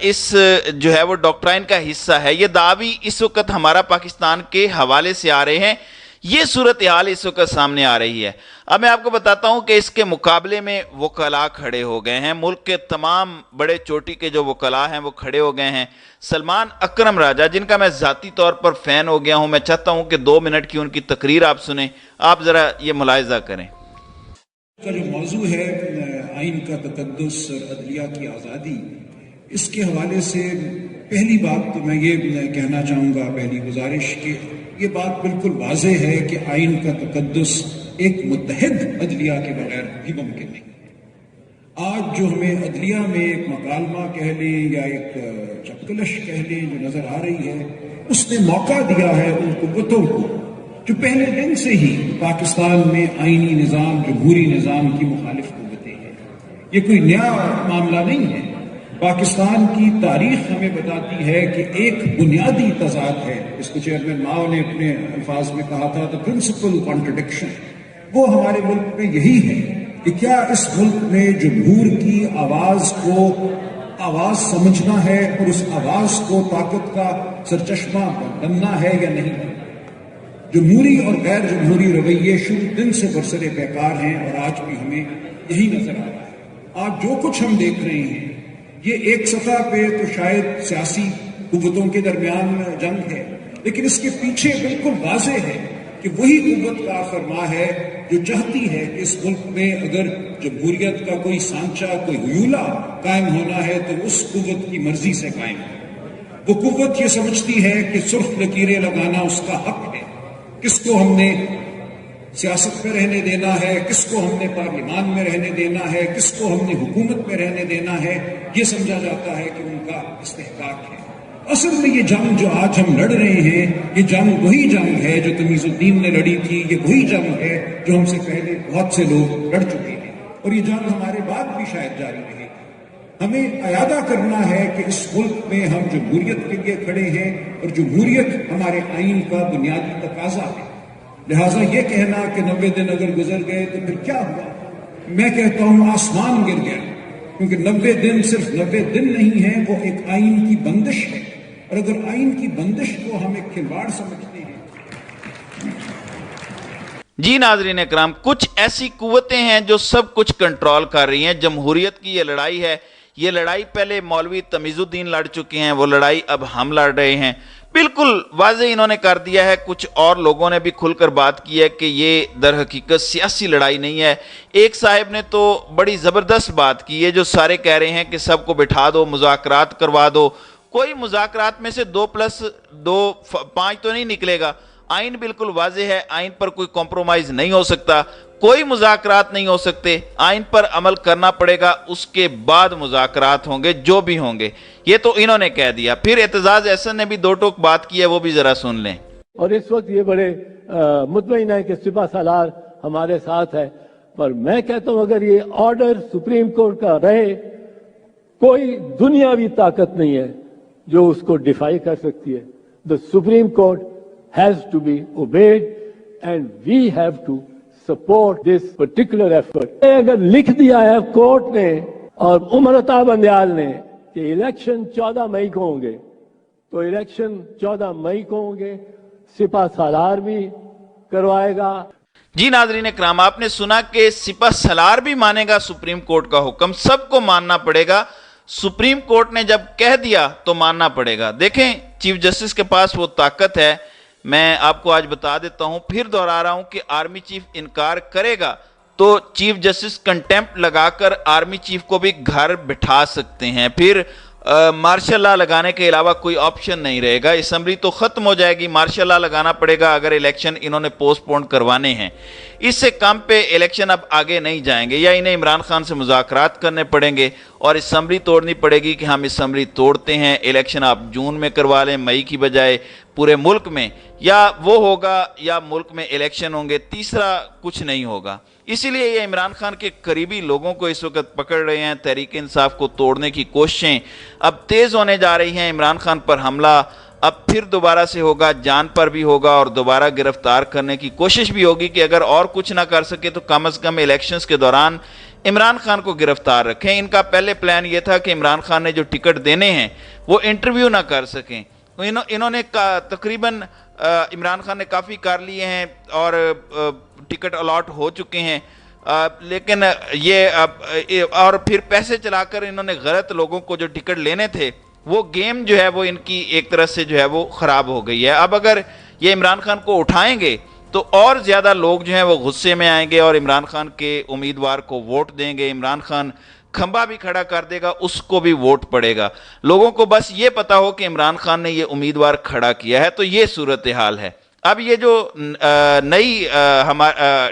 اس جو ہے وہ ڈاکٹرائن کا حصہ ہے. یہ دعوی اس وقت ہمارا پاکستان کے حوالے سے آ رہے ہیں. یہ صورتحال اس وقت سامنے آ رہی ہے. اب میں آپ کو بتاتا ہوں کہ اس کے مقابلے میں وکلاء کھڑے ہو گئے ہیں. ملک کے تمام بڑے چوٹی کے جو وکلاء ہیں وہ کھڑے ہو گئے ہیں. سلمان اکرم راجہ، جن کا میں ذاتی طور پر فین ہو گیا ہوں، میں چاہتا ہوں کہ 2 منٹ کی ان کی تقریر آپ سنیں. آپ ذرا یہ ملاحظہ کریں. کا جو موضوع ہے آئین کا تقدس اور عدلیہ کی آزادی، اس کے حوالے سے پہلی بات تو میں یہ کہنا چاہوں گا، پہلی گزارش، کہ یہ بات بالکل واضح ہے کہ آئین کا تقدس ایک متحد عدلیہ کے بغیر بھی ممکن نہیں. آج جو ہمیں عدلیہ میں ایک مکالمہ کہہ لیں یا ایک چپکلش کہہ لیں جو نظر آ رہی ہے، اس نے موقع دیا ہے ان قوتوں کو جو پہلے دن سے ہی پاکستان میں آئینی نظام، جمہوری نظام کی مخالف قوتیں ہیں. یہ کوئی نیا معاملہ نہیں ہے. پاکستان کی تاریخ ہمیں بتاتی ہے کہ ایک بنیادی تضاد ہے، اس کو چیئرمین ماؤ نے اپنے الفاظ میں کہا تھا، the principal contradiction. وہ ہمارے ملک میں یہی ہے کہ کیا اس ملک میں جمہور کی آواز کو آواز سمجھنا ہے اور اس آواز کو طاقت کا سرچشمہ بننا ہے یا نہیں. جمہوری اور غیر جمہوری رویے شروع دن سے برسر پیکار ہیں اور آج بھی ہمیں یہی نظر آ رہا ہے. آج جو کچھ ہم دیکھ رہے ہیں یہ ایک سطح پہ تو شاید سیاسی قوتوں کے درمیان جنگ ہے، لیکن اس کے پیچھے بالکل واضح ہے کہ وہی قوت کا فرما ہے جو چاہتی ہے کہ اس ملک میں اگر جمہوریت کا کوئی سانچہ، کوئی حیولہ قائم ہونا ہے تو اس قوت کی مرضی سے قائم ہو. وہ قوت یہ سمجھتی ہے کہ سرخ لکیریں لگانا اس کا حق ہے. کس کو ہم نے سیاست میں رہنے دینا ہے، کس کو ہم نے پارلیمان میں رہنے دینا ہے، کس کو ہم نے حکومت میں رہنے دینا ہے، یہ سمجھا جاتا ہے کہ ان کا استحقاق ہے. اصل میں یہ جنگ جو آج ہم لڑ رہے ہیں، یہ جنگ وہی جنگ ہے جو تمیز الدین نے لڑی تھی. یہ وہی جنگ ہے جو ہم سے پہلے بہت سے لوگ لڑ چکے ہیں، اور یہ جنگ ہمارے بعد بھی شاید جاری رہے. ہمیں اعادہ کرنا ہے کہ اس ملک میں ہم جمہوریت کے لیے کھڑے ہیں اور جمہوریت ہمارے آئین کا بنیادی تقاضا ہے. لہٰذا یہ کہنا کہ 90 دن اگر گزر گئے تو پھر کیا ہوا، میں کہتا ہوں آسمان گر گیا. کیونکہ 90 دن صرف 90 دن نہیں ہیں، وہ ایک آئین کی بندش ہے. اور اگر آئین کی بندش کو ہم ایک کھلواڑ سمجھتے ہیں. جی ناظرین اکرام، کچھ ایسی قوتیں ہیں جو سب کچھ کنٹرول کر رہی ہیں. جمہوریت کی یہ لڑائی ہے، یہ لڑائی پہلے مولوی تمیز الدین لڑ چکے ہیں، وہ لڑائی اب ہم لڑ رہے ہیں. بالکل واضح انہوں نے کر دیا ہے. کچھ اور لوگوں نے بھی کھل کر بات کی ہے کہ یہ در حقیقت سیاسی لڑائی نہیں ہے. ایک صاحب نے تو بڑی زبردست بات کی ہے جو سارے کہہ رہے ہیں کہ سب کو بٹھا دو، مذاکرات کروا دو. کوئی مذاکرات میں سے 2+2 5 تو نہیں نکلے گا. آئین بالکل واضح ہے، آئین پر کوئی کمپرومائز نہیں ہو سکتا، کوئی مذاکرات نہیں ہو سکتے. آئین پر عمل کرنا پڑے گا، اس کے بعد مذاکرات ہوں گے جو بھی ہوں گے. یہ تو انہوں نے کہہ دیا. پھر اعتزاز احسن نے بھی 2 ٹوک بات کی ہے، وہ بھی ذرا سن لیں. اور اس وقت یہ بڑے مطمئن ہے کہ سپہ سالار ہمارے ساتھ ہے. پر میں کہتا ہوں اگر یہ آرڈر سپریم کورٹ کا رہے، کوئی دنیاوی طاقت نہیں ہے جو اس کو ڈیفائی کر سکتی ہے. The Supreme Court has to be obeyed and we have to support this particular effort. اگر لکھ دیا ہے کورٹ نے اور عمر عطا بندیال نے کہ الیکشن 14 مئی کو ہوں گے، تو الیکشن 14 مئی کو ہوں گے. سپہ سالار بھی کروائے گا. جی ناظرین اکرام، آپ نے سنا کہ سپہ سالار بھی مانے گا سپریم کورٹ کا حکم. سب کو ماننا پڑے گا. سپریم کورٹ نے جب کہہ دیا تو ماننا پڑے گا. دیکھیں چیف جسٹس کے پاس وہ طاقت ہے. میں آپ کو آج بتا دیتا ہوں، پھر دہرا رہا ہوں کہ آرمی چیف انکار کرے گا تو چیف جسٹس کنٹیمپٹ لگا کر آرمی چیف کو بھی گھر بٹھا سکتے ہیں. پھر مارشل لا لگانے کے علاوہ کوئی آپشن نہیں رہے گا. اسمبلی تو ختم ہو جائے گی، مارشل لا لگانا پڑے گا اگر الیکشن انہوں نے پوسٹ پون کروانے ہیں. اس سے کم پہ الیکشن اب آگے نہیں جائیں گے، یا انہیں عمران خان سے مذاکرات کرنے پڑیں گے اور اسمبلی توڑنی پڑے گی کہ ہم اسمبلی توڑتے ہیں، الیکشن آپ جون میں کروا لیں مئی کی بجائے پورے ملک میں. یا وہ ہوگا یا ملک میں الیکشن ہوں گے، تیسرا کچھ نہیں ہوگا. اسی لیے یہ عمران خان کے قریبی لوگوں کو اس وقت پکڑ رہے ہیں. تحریک انصاف کو توڑنے کی کوششیں اب تیز ہونے جا رہی ہیں. عمران خان پر حملہ اب پھر دوبارہ سے ہوگا، جان پر بھی ہوگا اور دوبارہ گرفتار کرنے کی کوشش بھی ہوگی کہ اگر اور کچھ نہ کر سکے تو کم از کم الیکشنز کے دوران عمران خان کو گرفتار رکھیں۔ ان کا پہلے پلان یہ تھا کہ عمران خان نے جو ٹکٹ دینے ہیں وہ انٹرویو نہ کر سکیں۔ انہوں نے تقریباً عمران خان نے کافی کر لیے ہیں اور ٹکٹ الاٹ ہو چکے ہیں، لیکن یہ اور پھر پیسے چلا کر انہوں نے غلط لوگوں کو جو ٹکٹ لینے تھے وہ گیم جو ہے وہ ان کی ایک طرح سے جو ہے وہ خراب ہو گئی ہے۔ اب اگر یہ عمران خان کو اٹھائیں گے تو اور زیادہ لوگ جو ہیں وہ غصے میں آئیں گے اور عمران خان کے امیدوار کو ووٹ دیں گے۔ عمران خان کھمبا بھی کھڑا کر دے گا، اس کو بھی ووٹ پڑے گا۔ لوگوں کو بس یہ پتا ہو کہ عمران خان نے یہ امیدوار کھڑا کیا ہے، تو یہ صورتحال ہے۔ اب یہ جو نئی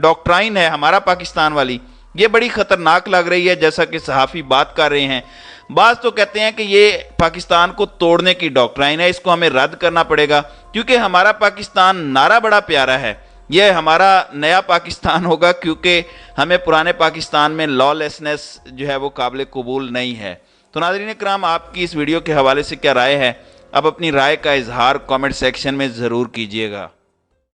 ڈاکٹرائن ہے ہمارا پاکستان والی، یہ بڑی خطرناک لگ رہی ہے، جیسا کہ صحافی بات کر رہے ہیں۔ بعض تو کہتے ہیں کہ یہ پاکستان کو توڑنے کی ڈاکٹرائن ہے، اس کو ہمیں رد کرنا پڑے گا، کیونکہ ہمارا پاکستان نعرہ بڑا پیارا ہے۔ یہ ہمارا نیا پاکستان ہوگا، کیونکہ ہمیں پرانے پاکستان میں لا لیسنس جو ہے وہ قابل قبول نہیں ہے۔ تو ناظرین کرام، آپ کی اس ویڈیو کے حوالے سے کیا رائے ہے؟ اب اپنی رائے کا اظہار کامنٹ سیکشن میں ضرور کیجیے گا۔